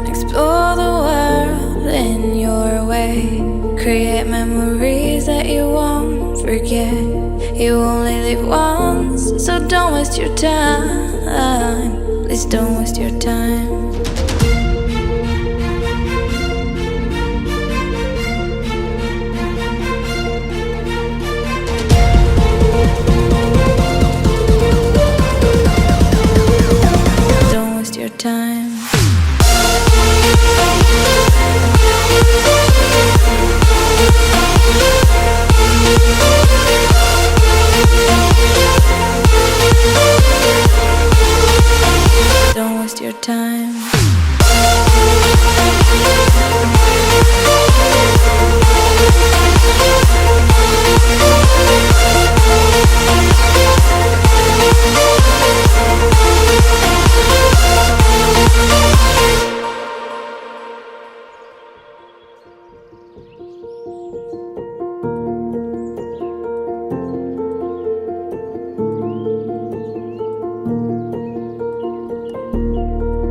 Explore the world in your way. Create memories that you won't forget. You only live once, so don't waste your time. Please don't waste your time. Don't waste your time. Don't waste your time.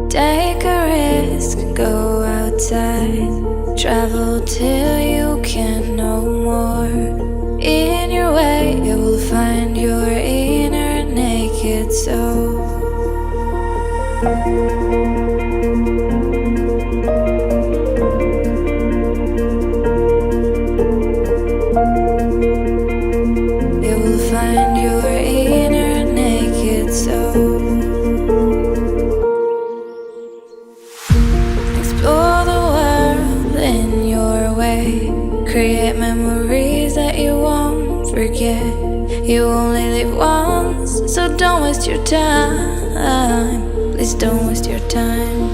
Take a risk, go outside. Travel till you can no more. In your way, you will find your inner naked soul. You will find your inner naked soul. Explore the world in your way. Create memories that you won't forget. You only live once, so don't waste your time. Please don't waste your time.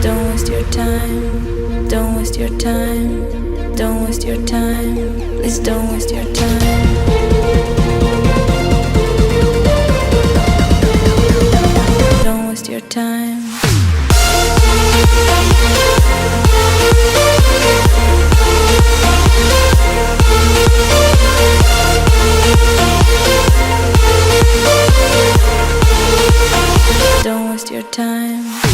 Don't waste your time. Don't waste your time. Don't waste your time. Please don't waste your time. Don't waste your time. Don't waste your time.